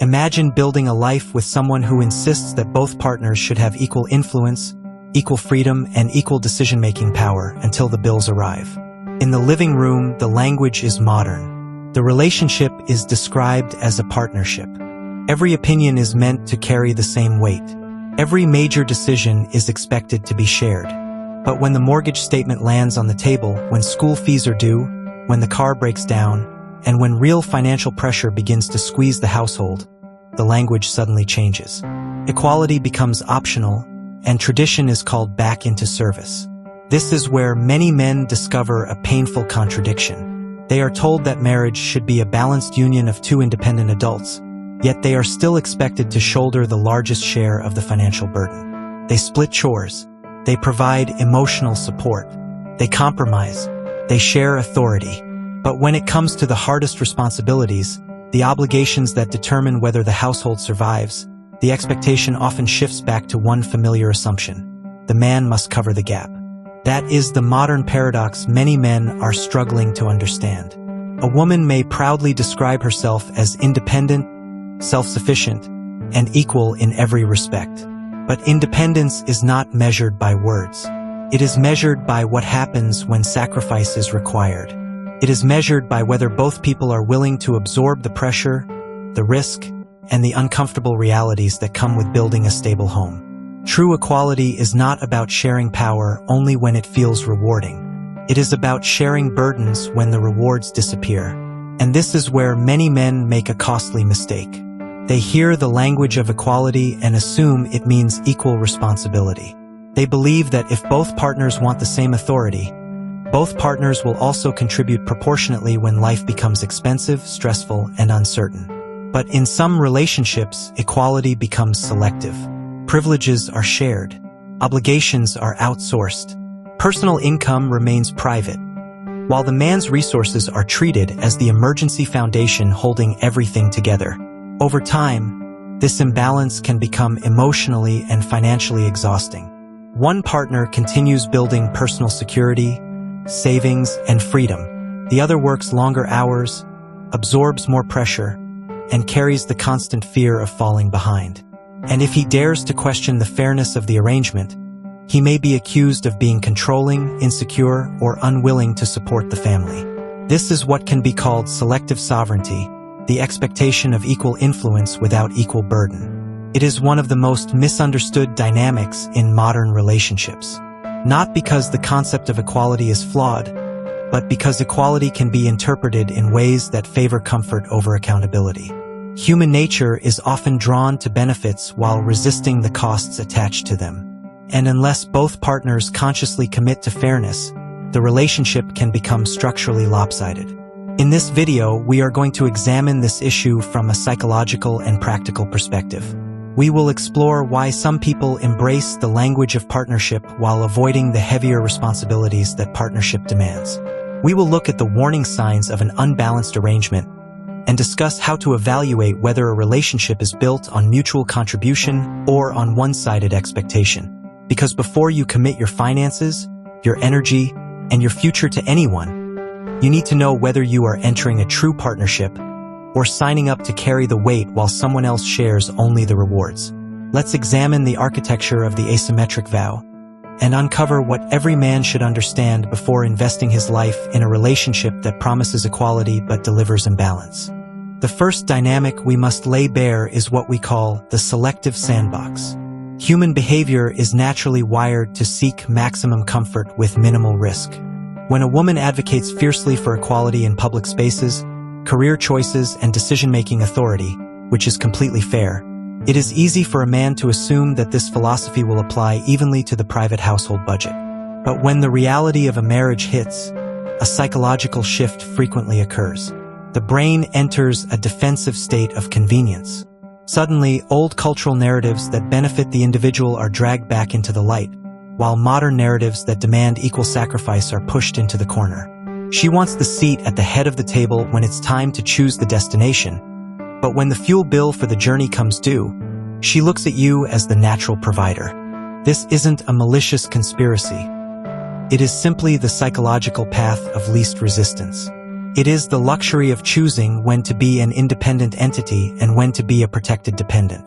Imagine building a life with someone who insists that both partners should have equal influence, equal freedom, and equal decision-making power until the bills arrive. In the living room, the language is modern. The relationship is described as a partnership. Every opinion is meant to carry the same weight. Every major decision is expected to be shared. But when the mortgage statement lands on the table, when school fees are due, when the car breaks down, and when real financial pressure begins to squeeze the household, the language suddenly changes. Equality becomes optional, and tradition is called back into service. This is where many men discover a painful contradiction. They are told that marriage should be a balanced union of two independent adults, yet they are still expected to shoulder the largest share of the financial burden. They split chores. They provide emotional support. They compromise. They share authority. But when it comes to the hardest responsibilities, the obligations that determine whether the household survives, the expectation often shifts back to one familiar assumption: the man must cover the gap. That is the modern paradox many men are struggling to understand. A woman may proudly describe herself as independent, self-sufficient, and equal in every respect. But independence is not measured by words. It is measured by what happens when sacrifice is required. It is measured by whether both people are willing to absorb the pressure, the risk, and the uncomfortable realities that come with building a stable home. True equality is not about sharing power only when it feels rewarding. It is about sharing burdens when the rewards disappear. And this is where many men make a costly mistake. They hear the language of equality and assume it means equal responsibility. They believe that if both partners want the same authority, both partners will also contribute proportionately when life becomes expensive, stressful, and uncertain. But in some relationships, equality becomes selective. Privileges are shared. Obligations are outsourced. Personal income remains private, while the man's resources are treated as the emergency foundation holding everything together. Over time, this imbalance can become emotionally and financially exhausting. One partner continues building personal security, savings, and freedom. The other works longer hours, absorbs more pressure, and carries the constant fear of falling behind. And if he dares to question the fairness of the arrangement, he may be accused of being controlling, insecure, or unwilling to support the family. This is what can be called selective sovereignty, the expectation of equal influence without equal burden. It is one of the most misunderstood dynamics in modern relationships. Not because the concept of equality is flawed, but because equality can be interpreted in ways that favor comfort over accountability. Human nature is often drawn to benefits while resisting the costs attached to them. And unless both partners consciously commit to fairness, the relationship can become structurally lopsided. In this video, we are going to examine this issue from a psychological and practical perspective. We will explore why some people embrace the language of partnership while avoiding the heavier responsibilities that partnership demands. We will look at the warning signs of an unbalanced arrangement and discuss how to evaluate whether a relationship is built on mutual contribution or on one-sided expectation. Because before you commit your finances, your energy, and your future to anyone, you need to know whether you are entering a true partnership or signing up to carry the weight while someone else shares only the rewards. Let's examine the architecture of the asymmetric vow and uncover what every man should understand before investing his life in a relationship that promises equality but delivers imbalance. The first dynamic we must lay bare is what we call the selective sandbox. Human behavior is naturally wired to seek maximum comfort with minimal risk. When a woman advocates fiercely for equality in public spaces, career choices, and decision-making authority, which is completely fair, it is easy for a man to assume that this philosophy will apply evenly to the private household budget. But when the reality of a marriage hits, a psychological shift frequently occurs. The brain enters a defensive state of convenience. Suddenly, old cultural narratives that benefit the individual are dragged back into the light, while modern narratives that demand equal sacrifice are pushed into the corner. She wants the seat at the head of the table when it's time to choose the destination, but when the fuel bill for the journey comes due, she looks at you as the natural provider. This isn't a malicious conspiracy. It is simply the psychological path of least resistance. It is the luxury of choosing when to be an independent entity and when to be a protected dependent.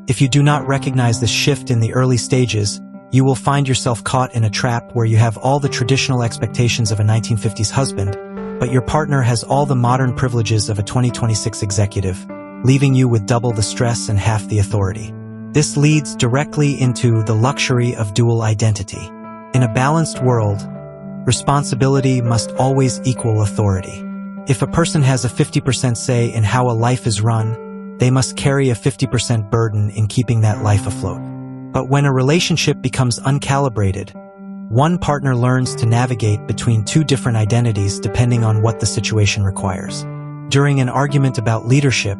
If you do not recognize this shift in the early stages, you will find yourself caught in a trap where you have all the traditional expectations of a 1950s husband, but your partner has all the modern privileges of a 2026 executive, leaving you with double the stress and half the authority. This leads directly into the luxury of dual identity. In a balanced world, responsibility must always equal authority. If a person has a 50% say in how a life is run, they must carry a 50% burden in keeping that life afloat. But when a relationship becomes uncalibrated, one partner learns to navigate between two different identities depending on what the situation requires. During an argument about leadership,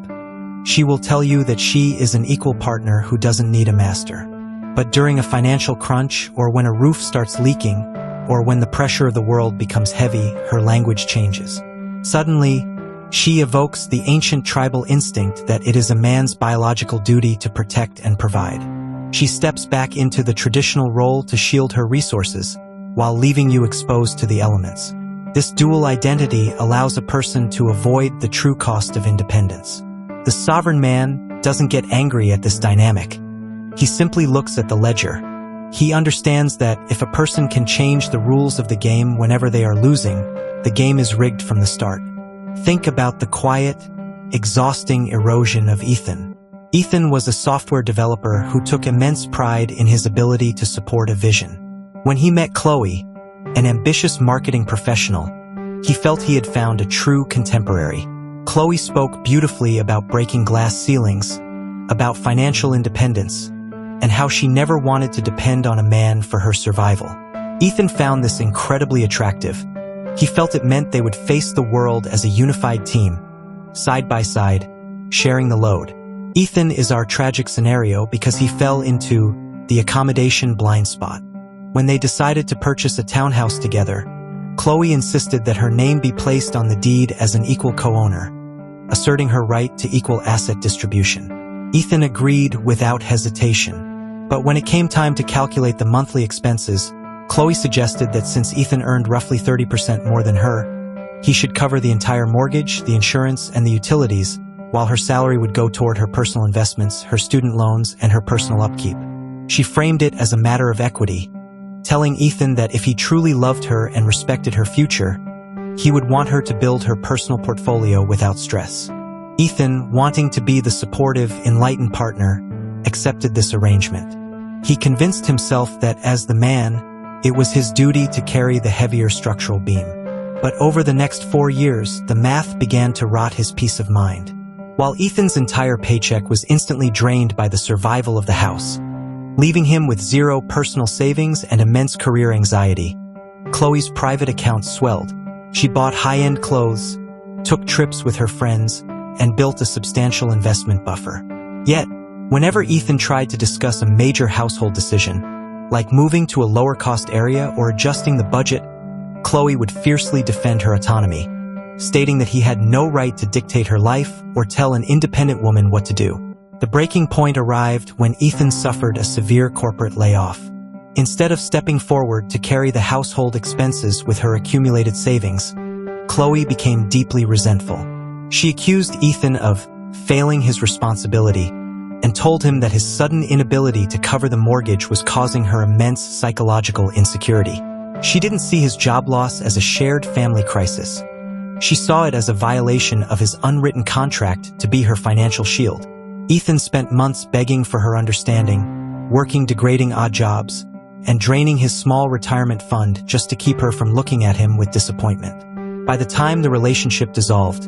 she will tell you that she is an equal partner who doesn't need a master. But during a financial crunch, or when a roof starts leaking, or when the pressure of the world becomes heavy, her language changes. Suddenly, she evokes the ancient tribal instinct that it is a man's biological duty to protect and provide. She steps back into the traditional role to shield her resources, while leaving you exposed to the elements. This dual identity allows a person to avoid the true cost of independence. The sovereign man doesn't get angry at this dynamic. He simply looks at the ledger. He understands that if a person can change the rules of the game whenever they are losing, the game is rigged from the start. Think about the quiet, exhausting erosion of Ethan. Ethan was a software developer who took immense pride in his ability to support a vision. When he met Chloe, an ambitious marketing professional, he felt he had found a true contemporary. Chloe spoke beautifully about breaking glass ceilings, about financial independence, and how she never wanted to depend on a man for her survival. Ethan found this incredibly attractive. He felt it meant they would face the world as a unified team, side by side, sharing the load. Ethan is our tragic scenario because he fell into the accommodation blind spot. When they decided to purchase a townhouse together, Chloe insisted that her name be placed on the deed as an equal co-owner, asserting her right to equal asset distribution. Ethan agreed without hesitation. But when it came time to calculate the monthly expenses, Chloe suggested that since Ethan earned roughly 30% more than her, he should cover the entire mortgage, the insurance, and the utilities, while her salary would go toward her personal investments, her student loans, and her personal upkeep. She framed it as a matter of equity, telling Ethan that if he truly loved her and respected her future, he would want her to build her personal portfolio without stress. Ethan, wanting to be the supportive, enlightened partner, accepted this arrangement. He convinced himself that as the man, it was his duty to carry the heavier structural beam. But over the next 4 years, the math began to rot his peace of mind. While Ethan's entire paycheck was instantly drained by the survival of the house, leaving him with zero personal savings and immense career anxiety, Chloe's private account swelled. She bought high-end clothes, took trips with her friends, and built a substantial investment buffer. Yet, whenever Ethan tried to discuss a major household decision, like moving to a lower-cost area or adjusting the budget, Chloe would fiercely defend her autonomy, stating that he had no right to dictate her life or tell an independent woman what to do. The breaking point arrived when Ethan suffered a severe corporate layoff. Instead of stepping forward to carry the household expenses with her accumulated savings, Chloe became deeply resentful. She accused Ethan of failing his responsibility and told him that his sudden inability to cover the mortgage was causing her immense psychological insecurity. She didn't see his job loss as a shared family crisis. She saw it as a violation of his unwritten contract to be her financial shield. Ethan spent months begging for her understanding, working degrading odd jobs, and draining his small retirement fund just to keep her from looking at him with disappointment. By the time the relationship dissolved,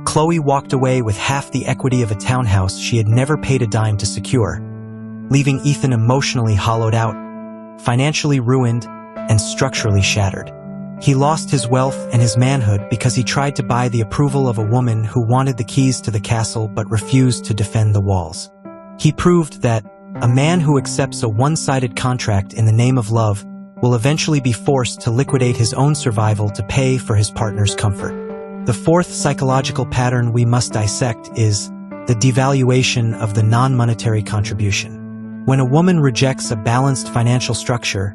Chloe walked away with half the equity of a townhouse she had never paid a dime to secure, leaving Ethan emotionally hollowed out, financially ruined, and structurally shattered. He lost his wealth and his manhood because he tried to buy the approval of a woman who wanted the keys to the castle but refused to defend the walls. He proved that a man who accepts a one-sided contract in the name of love will eventually be forced to liquidate his own survival to pay for his partner's comfort. The fourth psychological pattern we must dissect is the devaluation of the non-monetary contribution. When a woman rejects a balanced financial structure,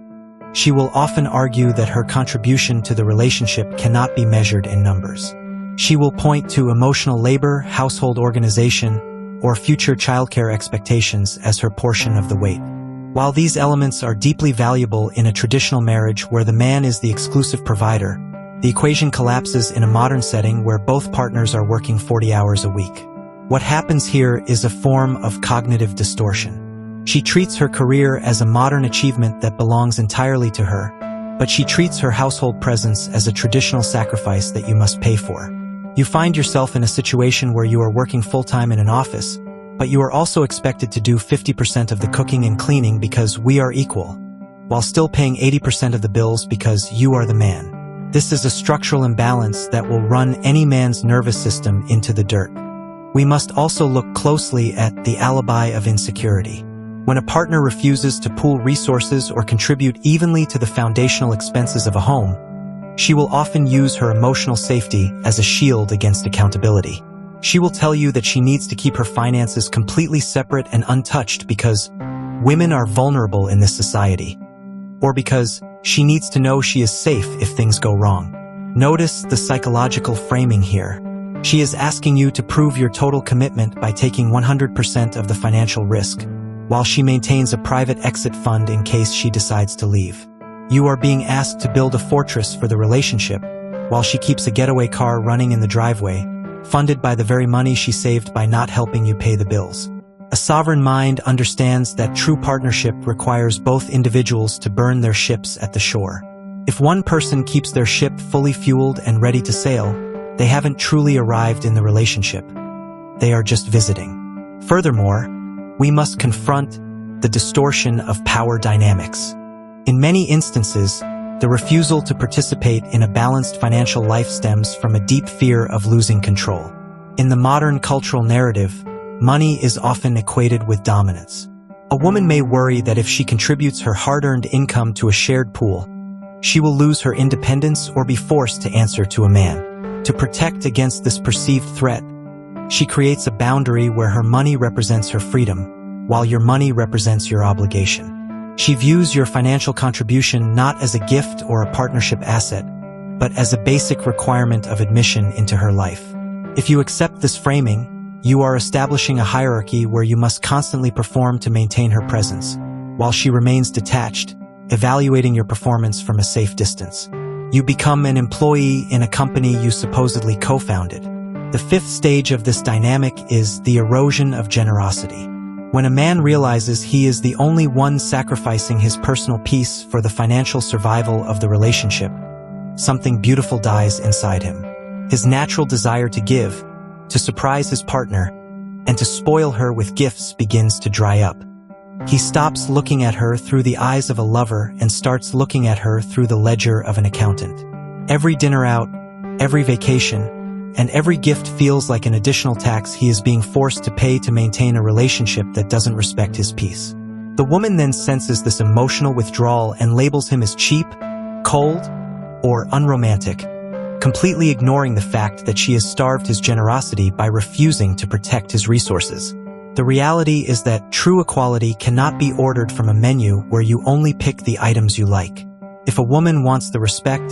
she will often argue that her contribution to the relationship cannot be measured in numbers. She will point to emotional labor, household organization, or future childcare expectations as her portion of the weight. While these elements are deeply valuable in a traditional marriage where the man is the exclusive provider, the equation collapses in a modern setting where both partners are working 40 hours a week. What happens here is a form of cognitive distortion. She treats her career as a modern achievement that belongs entirely to her, but she treats her household presence as a traditional sacrifice that you must pay for. You find yourself in a situation where you are working full-time in an office, but you are also expected to do 50% of the cooking and cleaning because we are equal, while still paying 80% of the bills because you are the man. This is a structural imbalance that will run any man's nervous system into the dirt. We must also look closely at the alibi of insecurity. When a partner refuses to pool resources or contribute evenly to the foundational expenses of a home, she will often use her emotional safety as a shield against accountability. She will tell you that she needs to keep her finances completely separate and untouched because women are vulnerable in this society, or because she needs to know she is safe if things go wrong. Notice the psychological framing here. She is asking you to prove your total commitment by taking 100% of the financial risk, while she maintains a private exit fund in case she decides to leave. You are being asked to build a fortress for the relationship, while she keeps a getaway car running in the driveway, funded by the very money she saved by not helping you pay the bills. A sovereign mind understands that true partnership requires both individuals to burn their ships at the shore. If one person keeps their ship fully fueled and ready to sail, they haven't truly arrived in the relationship. They are just visiting. Furthermore, we must confront the distortion of power dynamics. In many instances, the refusal to participate in a balanced financial life stems from a deep fear of losing control. In the modern cultural narrative, money is often equated with dominance. A woman may worry that if she contributes her hard-earned income to a shared pool, she will lose her independence or be forced to answer to a man. To protect against this perceived threat, she creates a boundary where her money represents her freedom, while your money represents your obligation. She views your financial contribution not as a gift or a partnership asset, but as a basic requirement of admission into her life. If you accept this framing, you are establishing a hierarchy where you must constantly perform to maintain her presence, while she remains detached, evaluating your performance from a safe distance. You become an employee in a company you supposedly co-founded. The fifth stage of this dynamic is the erosion of generosity. When a man realizes he is the only one sacrificing his personal peace for the financial survival of the relationship, something beautiful dies inside him. His natural desire to give, to surprise his partner, and to spoil her with gifts begins to dry up. He stops looking at her through the eyes of a lover and starts looking at her through the ledger of an accountant. Every dinner out, every vacation, and every gift feels like an additional tax he is being forced to pay to maintain a relationship that doesn't respect his peace. The woman then senses this emotional withdrawal and labels him as cheap, cold, or unromantic, completely ignoring the fact that she has starved his generosity by refusing to protect his resources. The reality is that true equality cannot be ordered from a menu where you only pick the items you like. If a woman wants the respect,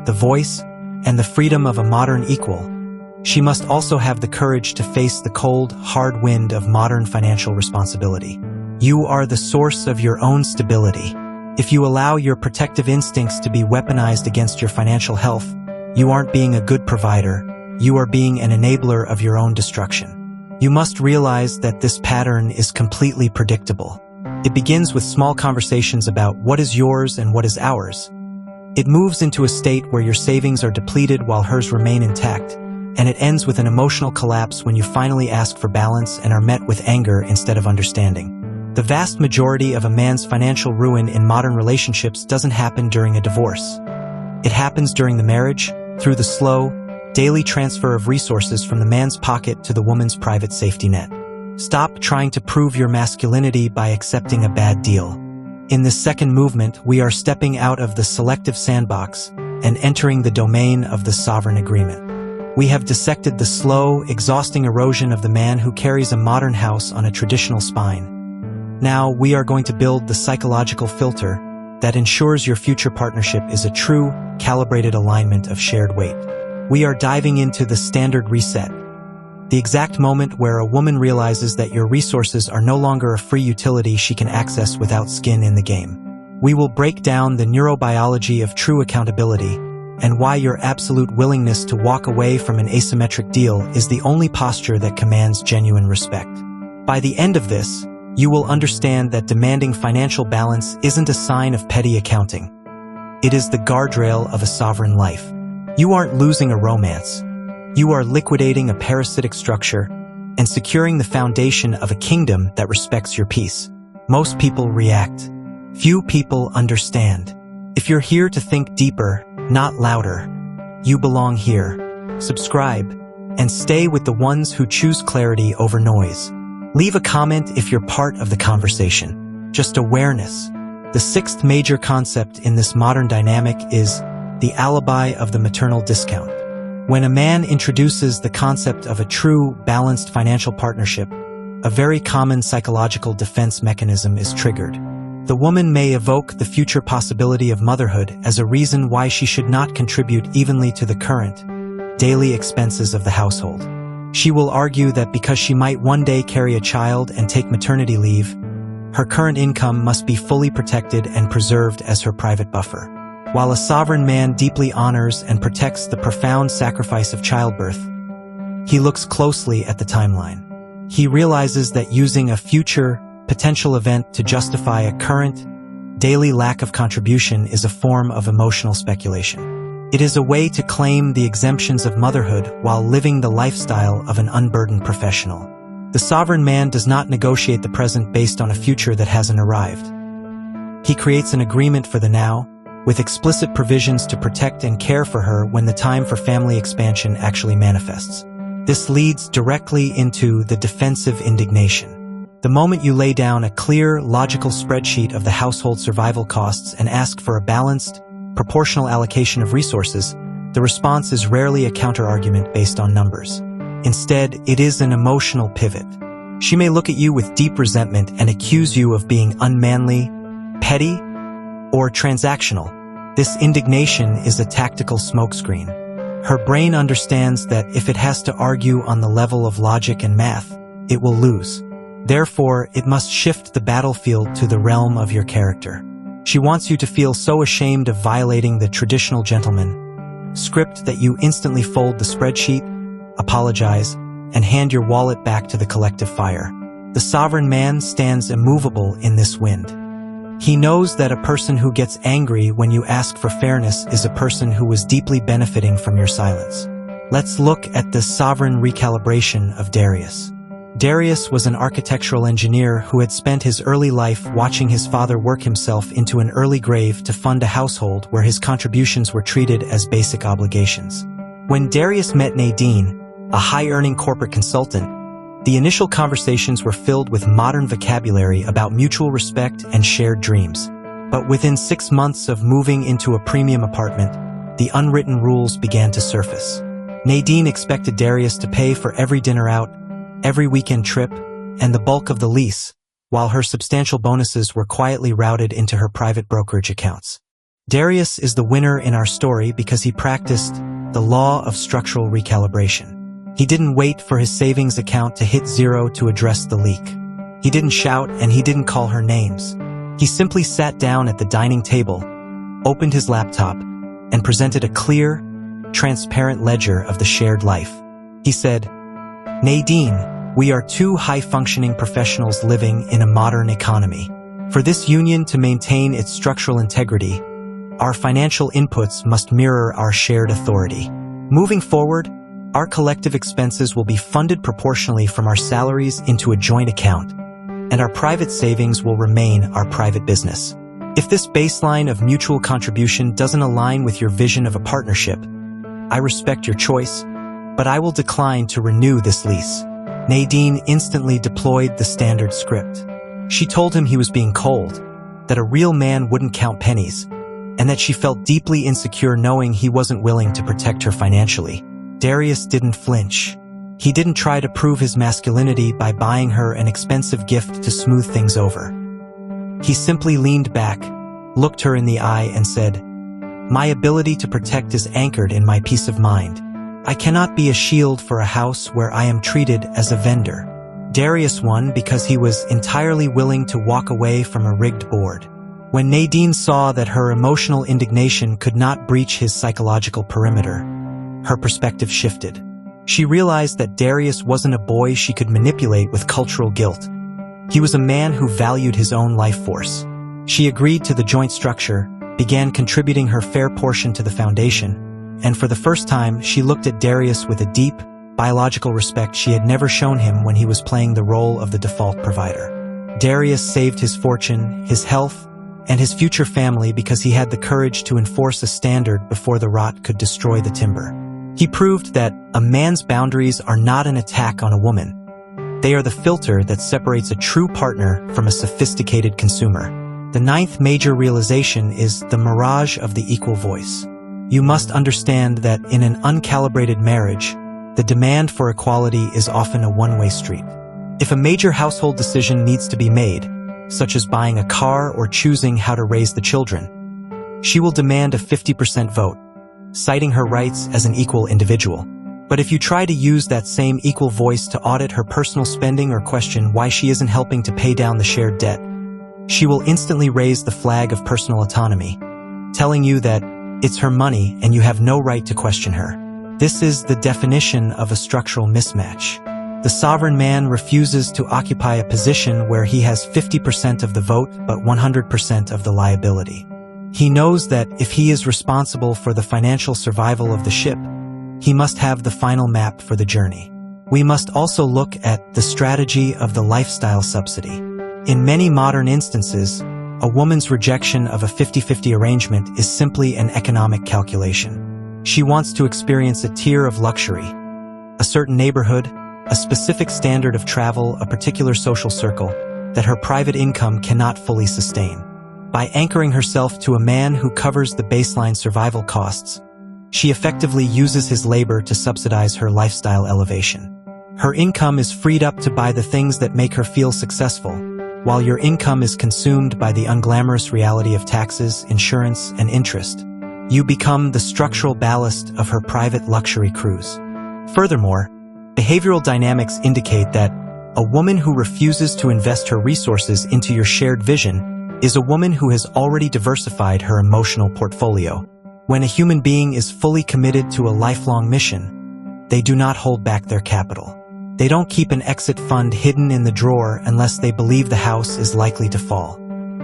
the voice, and the freedom of a modern equal, she must also have the courage to face the cold, hard wind of modern financial responsibility. You are the source of your own stability. If you allow your protective instincts to be weaponized against your financial health, you aren't being a good provider, you are being an enabler of your own destruction. You must realize that this pattern is completely predictable. It begins with small conversations about what is yours and what is ours. It moves into a state where your savings are depleted while hers remain intact, and it ends with an emotional collapse when you finally ask for balance and are met with anger instead of understanding. The vast majority of a man's financial ruin in modern relationships doesn't happen during a divorce. It happens during the marriage, through the slow, daily transfer of resources from the man's pocket to the woman's private safety net. Stop trying to prove your masculinity by accepting a bad deal. In this second movement, we are stepping out of the selective sandbox and entering the domain of the sovereign agreement. We have dissected the slow, exhausting erosion of the man who carries a modern house on a traditional spine. Now, we are going to build the psychological filter that ensures your future partnership is a true, calibrated alignment of shared weight. We are diving into the standard reset, the exact moment where a woman realizes that your resources are no longer a free utility she can access without skin in the game. We will break down the neurobiology of true accountability and why your absolute willingness to walk away from an asymmetric deal is the only posture that commands genuine respect. By the end of this, you will understand that demanding financial balance isn't a sign of petty accounting. It is the guardrail of a sovereign life. You aren't losing a romance. You are liquidating a parasitic structure and securing the foundation of a kingdom that respects your peace. Most people react. Few people understand. If you're here to think deeper, not louder, you belong here. Subscribe and stay with the ones who choose clarity over noise. Leave a comment if you're part of the conversation. Just awareness. The sixth major concept in this modern dynamic is the alibi of the maternal discount. When a man introduces the concept of a true, balanced financial partnership, a very common psychological defense mechanism is triggered. The woman may evoke the future possibility of motherhood as a reason why she should not contribute evenly to the current, daily expenses of the household. She will argue that because she might one day carry a child and take maternity leave, her current income must be fully protected and preserved as her private buffer. While a sovereign man deeply honors and protects the profound sacrifice of childbirth, he looks closely at the timeline. He realizes that using a future, potential event to justify a current, daily lack of contribution is a form of emotional speculation. It is a way to claim the exemptions of motherhood while living the lifestyle of an unburdened professional. The sovereign man does not negotiate the present based on a future that hasn't arrived. He creates an agreement for the now, with explicit provisions to protect and care for her when the time for family expansion actually manifests. This leads directly into the defensive indignation. The moment you lay down a clear, logical spreadsheet of the household survival costs and ask for a balanced, proportional allocation of resources, the response is rarely a counter-argument based on numbers. Instead, it is an emotional pivot. She may look at you with deep resentment and accuse you of being unmanly, petty, or transactional. This indignation is a tactical smokescreen. Her brain understands that if it has to argue on the level of logic and math, it will lose. Therefore, it must shift the battlefield to the realm of your character. She wants you to feel so ashamed of violating the traditional gentleman script that you instantly fold the spreadsheet, apologize, and hand your wallet back to the collective fire. The sovereign man stands immovable in this wind. He knows that a person who gets angry when you ask for fairness is a person who was deeply benefiting from your silence. Let's look at the sovereign recalibration of Darius. Darius was an architectural engineer who had spent his early life watching his father work himself into an early grave to fund a household where his contributions were treated as basic obligations. When Darius met Nadine, a high-earning corporate consultant, the initial conversations were filled with modern vocabulary about mutual respect and shared dreams. But within 6 months of moving into a premium apartment, the unwritten rules began to surface. Nadine expected Darius to pay for every dinner out, every weekend trip, and the bulk of the lease, while her substantial bonuses were quietly routed into her private brokerage accounts. Darius is the winner in our story because he practiced the law of structural recalibration. He didn't wait for his savings account to hit zero to address the leak. He didn't shout and he didn't call her names. He simply sat down at the dining table, opened his laptop, and presented a clear, transparent ledger of the shared life. He said, "Nadine, we are two high-functioning professionals living in a modern economy. For this union to maintain its structural integrity, our financial inputs must mirror our shared authority. Moving forward, our collective expenses will be funded proportionally from our salaries into a joint account, and our private savings will remain our private business. If this baseline of mutual contribution doesn't align with your vision of a partnership, I respect your choice, but I will decline to renew this lease." Nadine instantly deployed the standard script. She told him he was being cold, that a real man wouldn't count pennies, and that she felt deeply insecure knowing he wasn't willing to protect her financially. Darius didn't flinch. He didn't try to prove his masculinity by buying her an expensive gift to smooth things over. He simply leaned back, looked her in the eye, and said, "My ability to protect is anchored in my peace of mind. I cannot be a shield for a house where I am treated as a vendor. Darius won because he was entirely willing to walk away from a rigged board. When Nadine saw that her emotional indignation could not breach his psychological perimeter, her perspective shifted. She realized that Darius wasn't a boy she could manipulate with cultural guilt. He was a man who valued his own life force. She agreed to the joint structure, began contributing her fair portion to the foundation, and for the first time she looked at Darius with a deep, biological respect she had never shown him when he was playing the role of the default provider. Darius saved his fortune, his health, and his future family because he had the courage to enforce a standard before the rot could destroy the timber. He proved that a man's boundaries are not an attack on a woman. They are the filter that separates a true partner from a sophisticated consumer. The ninth major realization is the mirage of the equal voice. You must understand that in an uncalibrated marriage, the demand for equality is often a one-way street. If a major household decision needs to be made, such as buying a car or choosing how to raise the children, she will demand a 50% vote, citing her rights as an equal individual. But if you try to use that same equal voice to audit her personal spending or question why she isn't helping to pay down the shared debt, she will instantly raise the flag of personal autonomy, telling you that it's her money and you have no right to question her. This is the definition of a structural mismatch. The sovereign man refuses to occupy a position where he has 50% of the vote but 100% of the liability. He knows that if he is responsible for the financial survival of the ship, he must have the final map for the journey. We must also look at the strategy of the lifestyle subsidy. In many modern instances, a woman's rejection of a 50-50 arrangement is simply an economic calculation. She wants to experience a tier of luxury, a certain neighborhood, a specific standard of travel, a particular social circle that her private income cannot fully sustain. By anchoring herself to a man who covers the baseline survival costs, she effectively uses his labor to subsidize her lifestyle elevation. Her income is freed up to buy the things that make her feel successful, while your income is consumed by the unglamorous reality of taxes, insurance, and interest. You become the structural ballast of her private luxury cruise. Furthermore, behavioral dynamics indicate that a woman who refuses to invest her resources into your shared vision is a woman who has already diversified her emotional portfolio. When a human being is fully committed to a lifelong mission, they do not hold back their capital. They don't keep an exit fund hidden in the drawer unless they believe the house is likely to fall.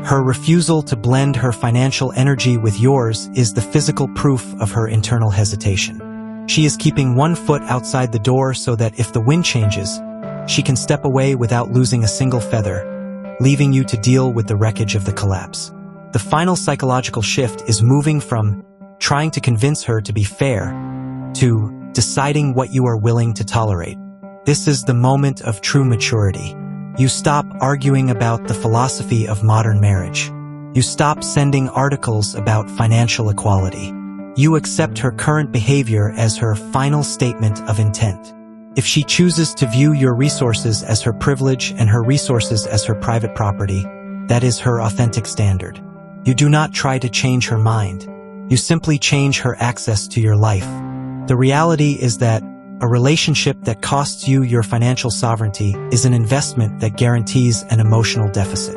Her refusal to blend her financial energy with yours is the physical proof of her internal hesitation. She is keeping one foot outside the door so that if the wind changes, she can step away without losing a single feather, leaving you to deal with the wreckage of the collapse. The final psychological shift is moving from trying to convince her to be fair to deciding what you are willing to tolerate. This is the moment of true maturity. You stop arguing about the philosophy of modern marriage. You stop sending articles about financial equality. You accept her current behavior as her final statement of intent. If she chooses to view your resources as her privilege and her resources as her private property, that is her authentic standard. You do not try to change her mind. You simply change her access to your life. The reality is that a relationship that costs you your financial sovereignty is an investment that guarantees an emotional deficit.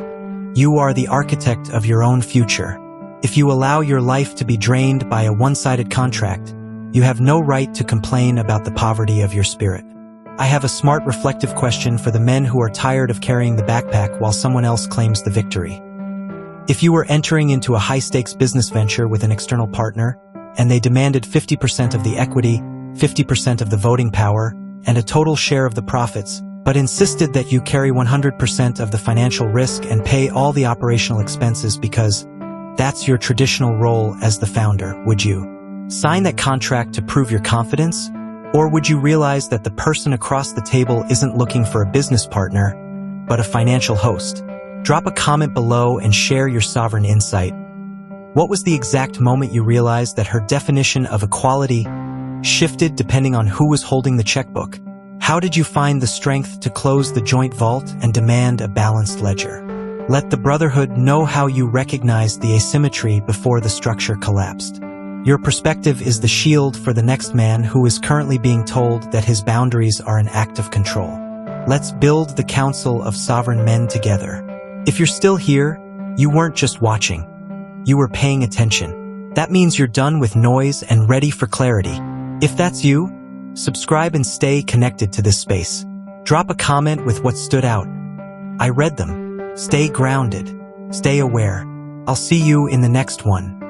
You are the architect of your own future. If you allow your life to be drained by a one-sided contract, you have no right to complain about the poverty of your spirit. I have a smart, reflective question for the men who are tired of carrying the backpack while someone else claims the victory. If you were entering into a high-stakes business venture with an external partner, and they demanded 50% of the equity, 50% of the voting power, and a total share of the profits, but insisted that you carry 100% of the financial risk and pay all the operational expenses because that's your traditional role as the founder, would you sign that contract to prove your confidence? Or would you realize that the person across the table isn't looking for a business partner, but a financial host? Drop a comment below and share your sovereign insight. What was the exact moment you realized that her definition of equality shifted depending on who was holding the checkbook? How did you find the strength to close the joint vault and demand a balanced ledger? Let the brotherhood know how you recognized the asymmetry before the structure collapsed. Your perspective is the shield for the next man who is currently being told that his boundaries are an act of control. Let's build the Council of Sovereign Men together. If you're still here, you weren't just watching. You were paying attention. That means you're done with noise and ready for clarity. If that's you, subscribe and stay connected to this space. Drop a comment with what stood out. I read them. Stay grounded. Stay aware. I'll see you in the next one.